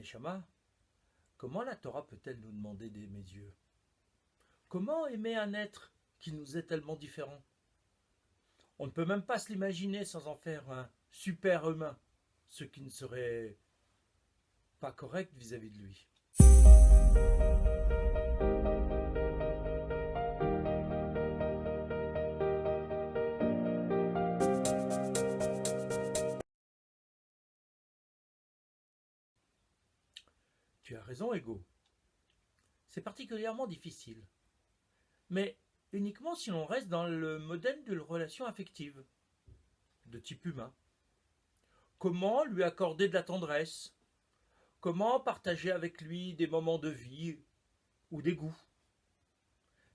Neshama, comment la Torah peut-elle nous demander d'aimer Dieu? Comment aimer un être qui nous est tellement différent? On ne peut même pas se l'imaginer sans en faire un super humain, ce qui ne serait pas correct vis-à-vis de lui. Tu as raison, Ego. C'est particulièrement difficile, mais uniquement si l'on reste dans le modèle de relation affective, de type humain. Comment lui accorder de la tendresse? Comment partager avec lui des moments de vie ou des goûts?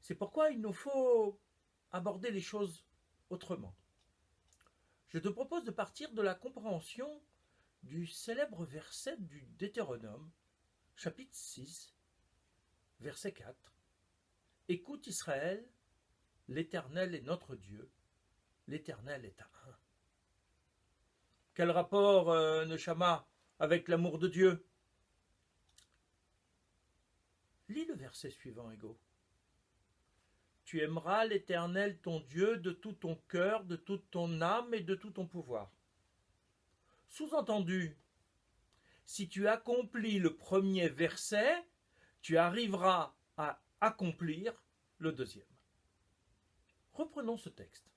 C'est pourquoi il nous faut aborder les choses autrement. Je te propose de partir de la compréhension du célèbre verset du Deutéronome, chapitre 6, verset 4. Écoute Israël, l'Éternel est notre Dieu, l'Éternel est un. Quel rapport, Neshama, avec l'amour de Dieu? Lis le verset suivant, Ego. Tu aimeras l'Éternel ton Dieu de tout ton cœur, de toute ton âme et de tout ton pouvoir. Sous-entendu, si tu accomplis le premier verset, tu arriveras à accomplir le deuxième. Reprenons ce texte.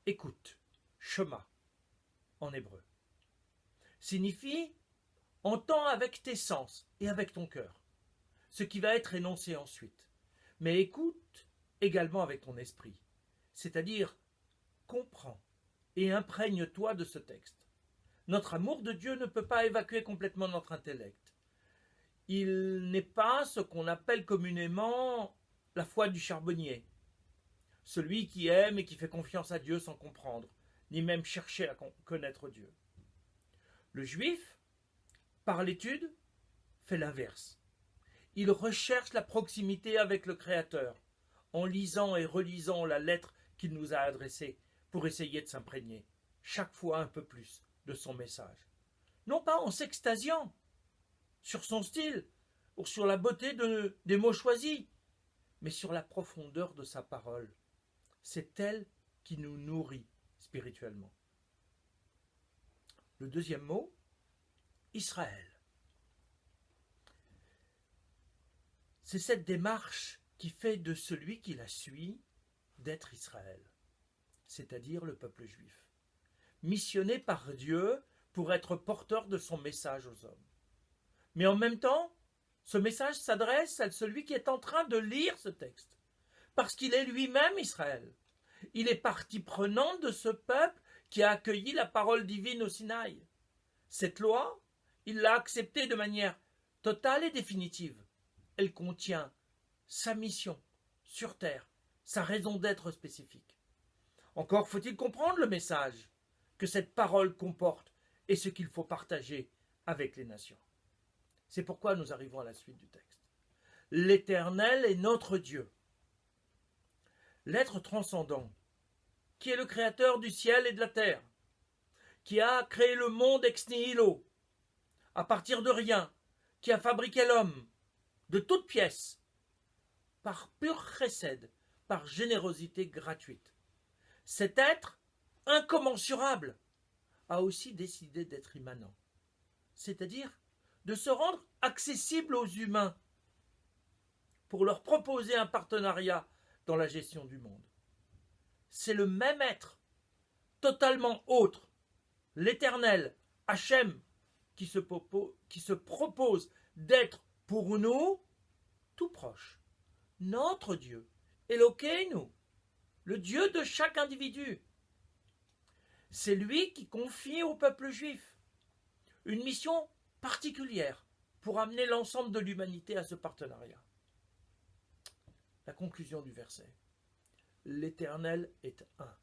Écoute, Shema, en hébreu, signifie entends avec tes sens et avec ton cœur, ce qui va être énoncé ensuite. Mais écoute également avec ton esprit, c'est-à-dire comprends et imprègne-toi de ce texte. Notre amour de Dieu ne peut pas évacuer complètement notre intellect. Il n'est pas ce qu'on appelle communément la foi du charbonnier, celui qui aime et qui fait confiance à Dieu sans comprendre, ni même chercher à connaître Dieu. Le juif, par l'étude, fait l'inverse. Il recherche la proximité avec le Créateur, en lisant et relisant la lettre qu'il nous a adressée pour essayer de s'imprégner, chaque fois un peu plus, de son message. Non pas en s'extasiant sur son style ou sur la beauté des mots choisis, mais sur la profondeur de sa parole. C'est elle qui nous nourrit spirituellement. Le deuxième mot, Israël. C'est cette démarche qui fait de celui qui la suit d'être Israël, c'est-à-dire le peuple juif, missionné par Dieu pour être porteur de son message aux hommes. Mais en même temps, ce message s'adresse à celui qui est en train de lire ce texte, parce qu'il est lui-même Israël. Il est partie prenante de ce peuple qui a accueilli la parole divine au Sinaï. Cette loi, il l'a acceptée de manière totale et définitive. Elle contient sa mission sur terre, sa raison d'être spécifique. Encore faut-il comprendre le message que cette parole comporte et ce qu'il faut partager avec les nations. C'est pourquoi nous arrivons à la suite du texte. L'Éternel est notre Dieu. L'être transcendant, qui est le créateur du ciel et de la terre, qui a créé le monde ex nihilo, à partir de rien, qui a fabriqué l'homme, de toutes pièces, par pur chesed, par générosité gratuite. Cet être, incommensurable, a aussi décidé d'être immanent, c'est-à-dire de se rendre accessible aux humains pour leur proposer un partenariat dans la gestion du monde. C'est le même être, totalement autre, l'Éternel, Hachem, qui se propose d'être pour nous tout proche, notre Dieu, Elokeinu, le Dieu de chaque individu. C'est lui qui confie au peuple juif une mission particulière pour amener l'ensemble de l'humanité à ce partenariat. La conclusion du verset. L'Éternel est un.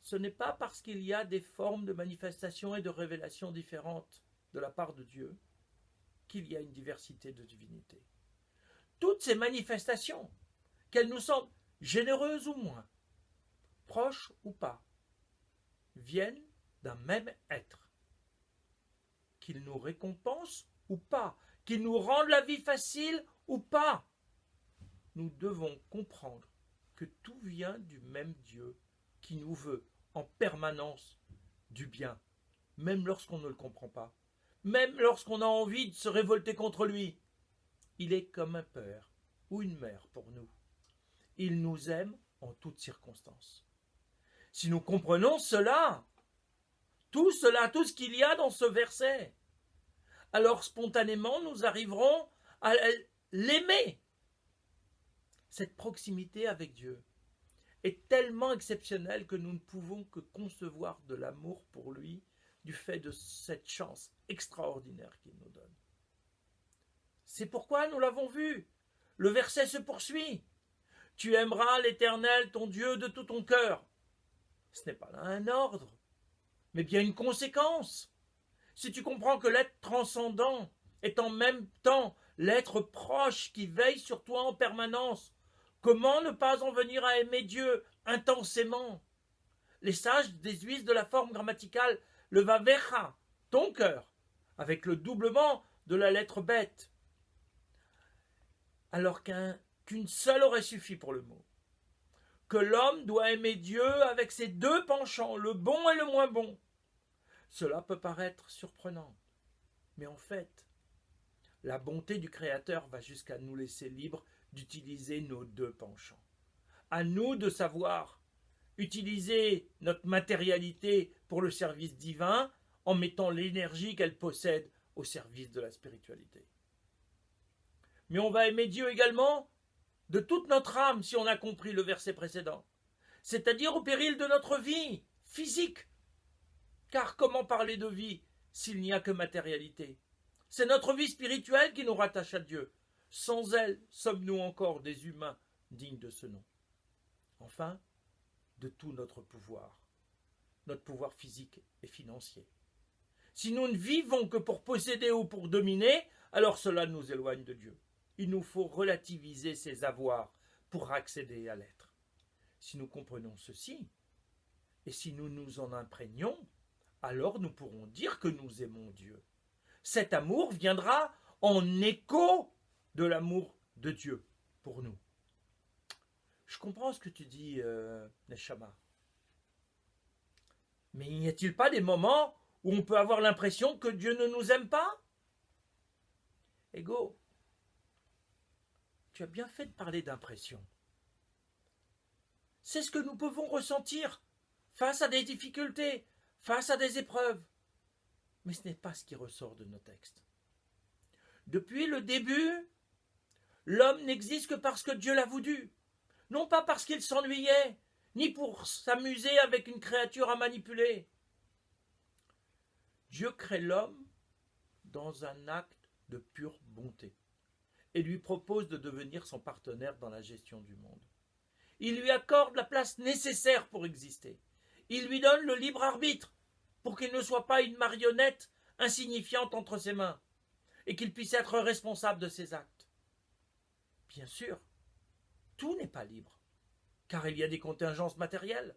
Ce n'est pas parce qu'il y a des formes de manifestation et de révélation différentes de la part de Dieu qu'il y a une diversité de divinités. Toutes ces manifestations, qu'elles nous semblent généreuses ou moins, proches ou pas, viennent d'un même être. qu'il nous récompense ou pas, qu'il nous rende la vie facile ou pas. Nous devons comprendre que tout vient du même Dieu qui nous veut en permanence du bien, même lorsqu'on ne le comprend pas, même lorsqu'on a envie de se révolter contre lui. Il est comme un père ou une mère pour nous. Il nous aime en toutes circonstances. Si nous comprenons cela, tout ce qu'il y a dans ce verset, alors spontanément nous arriverons à l'aimer. Cette proximité avec Dieu est tellement exceptionnelle que nous ne pouvons que concevoir de l'amour pour lui du fait de cette chance extraordinaire qu'il nous donne. C'est pourquoi nous l'avons vu. Le verset se poursuit. Tu aimeras l'Éternel, ton Dieu, de tout ton cœur. Ce n'est pas là un ordre, mais bien une conséquence. Si tu comprends que l'être transcendant est en même temps l'être proche qui veille sur toi en permanence, comment ne pas en venir à aimer Dieu intensément? Les sages déduisent de la forme grammaticale le vavecha, ton cœur, avec le doublement de la lettre bête, alors qu'une seule aurait suffi pour le mot. Que l'homme doit aimer Dieu avec ses deux penchants, le bon et le moins bon. Cela peut paraître surprenant, mais en fait, la bonté du Créateur va jusqu'à nous laisser libres d'utiliser nos deux penchants. À nous de savoir utiliser notre matérialité pour le service divin en mettant l'énergie qu'elle possède au service de la spiritualité. Mais on va aimer Dieu également de toute notre âme, si on a compris le verset précédent, c'est-à-dire au péril de notre vie physique. Car comment parler de vie s'il n'y a que matérialité? C'est notre vie spirituelle qui nous rattache à Dieu. Sans elle, sommes-nous encore des humains dignes de ce nom? Enfin, de tout notre pouvoir physique et financier. Si nous ne vivons que pour posséder ou pour dominer, alors cela nous éloigne de Dieu. Il nous faut relativiser ces avoirs pour accéder à l'être. Si nous comprenons ceci, et si nous nous en imprégnons, alors nous pourrons dire que nous aimons Dieu. Cet amour viendra en écho de l'amour de Dieu pour nous. Je comprends ce que tu dis, Neshama. Mais n'y a-t-il pas des moments où on peut avoir l'impression que Dieu ne nous aime pas? Ego, tu as bien fait de parler d'impression. C'est ce que nous pouvons ressentir face à des difficultés, face à des épreuves. Mais ce n'est pas ce qui ressort de nos textes. Depuis le début, l'homme n'existe que parce que Dieu l'a voulu, non pas parce qu'il s'ennuyait, ni pour s'amuser avec une créature à manipuler. Dieu crée l'homme dans un acte de pure bonté et lui propose de devenir son partenaire dans la gestion du monde. Il lui accorde la place nécessaire pour exister. Il lui donne le libre arbitre pour qu'il ne soit pas une marionnette insignifiante entre ses mains et qu'il puisse être responsable de ses actes. Bien sûr, tout n'est pas libre, car il y a des contingences matérielles.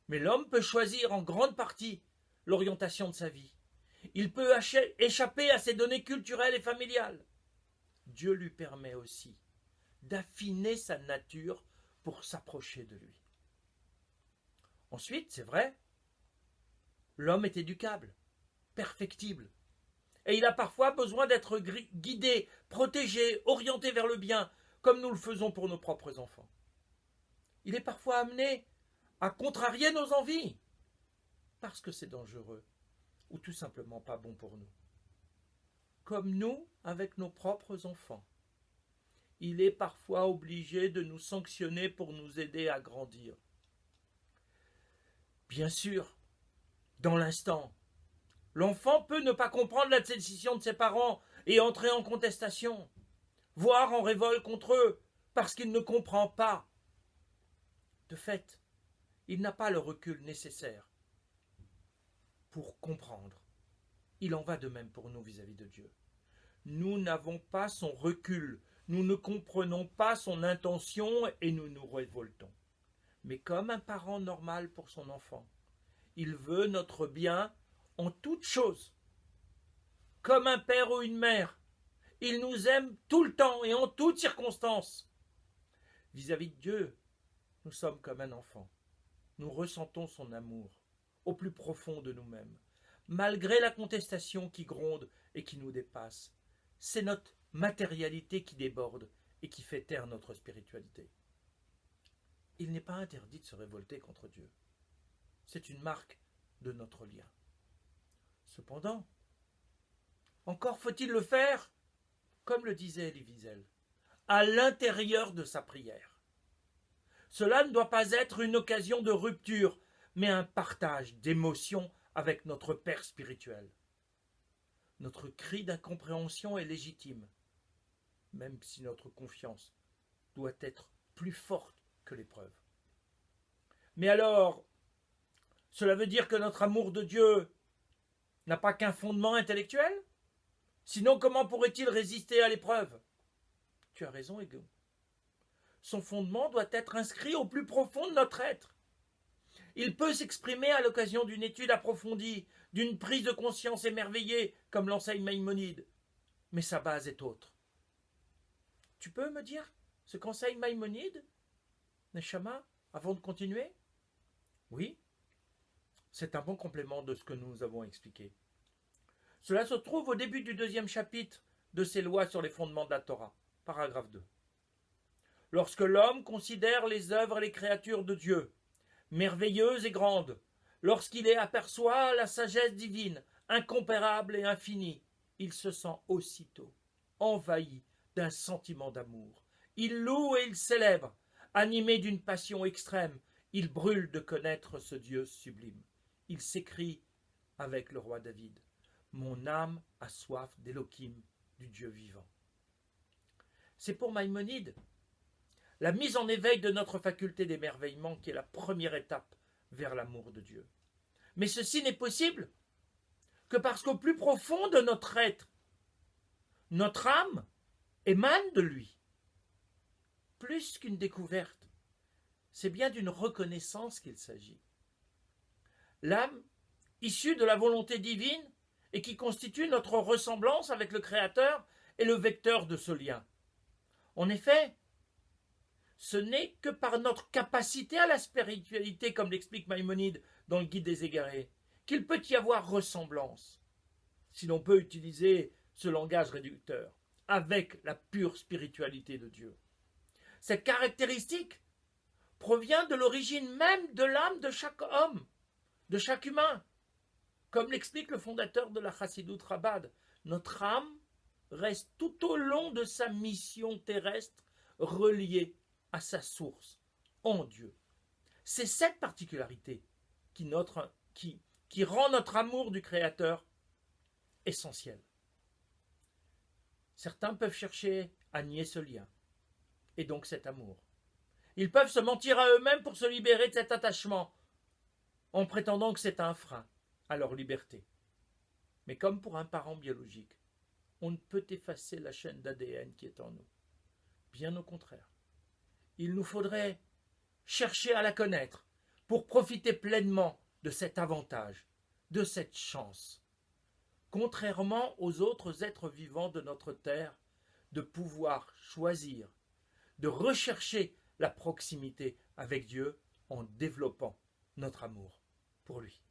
Mais l'homme peut choisir en grande partie l'orientation de sa vie. Il peut échapper à ses données culturelles et familiales. Dieu lui permet aussi d'affiner sa nature pour s'approcher de lui. Ensuite, c'est vrai, l'homme est éducable, perfectible, et il a parfois besoin d'être guidé, protégé, orienté vers le bien, comme nous le faisons pour nos propres enfants. Il est parfois amené à contrarier nos envies, parce que c'est dangereux, ou tout simplement pas bon pour nous. Comme nous avec nos propres enfants. Il est parfois obligé de nous sanctionner pour nous aider à grandir. Bien sûr, dans l'instant, l'enfant peut ne pas comprendre la décision de ses parents et entrer en contestation, voire en révolte contre eux, parce qu'il ne comprend pas. De fait, il n'a pas le recul nécessaire pour comprendre. Il en va de même pour nous vis-à-vis de Dieu. Nous n'avons pas son recul, nous ne comprenons pas son intention et nous nous révoltons. Mais comme un parent normal pour son enfant, il veut notre bien en toutes choses. comme un père ou une mère. Il nous aime tout le temps et en toutes circonstances. Vis-à-vis de Dieu, nous sommes comme un enfant. Nous ressentons son amour au plus profond de nous-mêmes, malgré la contestation qui gronde et qui nous dépasse. C'est notre matérialité qui déborde et qui fait taire notre spiritualité. Il n'est pas interdit de se révolter contre Dieu. C'est une marque de notre lien. Cependant, encore faut-il le faire, comme le disait Elie Wiesel, à l'intérieur de sa prière. Cela ne doit pas être une occasion de rupture, mais un partage d'émotions avec notre Père spirituel. Notre cri d'incompréhension est légitime, même si notre confiance doit être plus forte que l'épreuve. Mais alors, cela veut dire que notre amour de Dieu n'a pas qu'un fondement intellectuel? Sinon, comment pourrait-il résister à l'épreuve? Tu as raison, Ego. Son fondement doit être inscrit au plus profond de notre être. Il peut s'exprimer à l'occasion d'une étude approfondie, d'une prise de conscience émerveillée, comme l'enseigne Maïmonide. Mais sa base est autre. Tu peux me dire ce qu'enseigne Maïmonide, Neshama, avant de continuer? Oui, c'est un bon complément de ce que nous avons expliqué. Cela se trouve au début du 2e chapitre de ces lois sur les fondements de la Torah, paragraphe 2. Lorsque l'homme considère les œuvres et les créatures de Dieu, merveilleuses et grandes, lorsqu'il y aperçoit la sagesse divine, incomparable et infinie, il se sent aussitôt envahi d'un sentiment d'amour. Il loue et il célèbre, animé d'une passion extrême, il brûle de connaître ce Dieu sublime. Il s'écrie avec le roi David, « Mon âme a soif d'Élohim, du Dieu vivant. » C'est pour Maïmonide la mise en éveil de notre faculté d'émerveillement qui est la première étape vers l'amour de Dieu. Mais ceci n'est possible que parce qu'au plus profond de notre être, notre âme émane de lui. Plus qu'une découverte, c'est bien d'une reconnaissance qu'il s'agit. L'âme, issue de la volonté divine et qui constitue notre ressemblance avec le Créateur, est le vecteur de ce lien. En effet, ce n'est que par notre capacité à la spiritualité, comme l'explique Maïmonide dans le Guide des Égarés, qu'il peut y avoir ressemblance, si l'on peut utiliser ce langage réducteur, avec la pure spiritualité de Dieu. Cette caractéristique provient de l'origine même de l'âme de chaque homme, de chaque humain. Comme l'explique le fondateur de la Chassidoute Chabad, notre âme reste tout au long de sa mission terrestre reliée à sa source, en Dieu. C'est cette particularité qui rend notre amour du Créateur essentiel. Certains peuvent chercher à nier ce lien, et donc cet amour. Ils peuvent se mentir à eux-mêmes pour se libérer de cet attachement, en prétendant que c'est un frein à leur liberté. Mais comme pour un parent biologique, on ne peut effacer la chaîne d'ADN qui est en nous. Bien au contraire. Il nous faudrait chercher à la connaître pour profiter pleinement de cet avantage, de cette chance. Contrairement aux autres êtres vivants de notre terre, de pouvoir choisir, de rechercher la proximité avec Dieu en développant notre amour pour lui.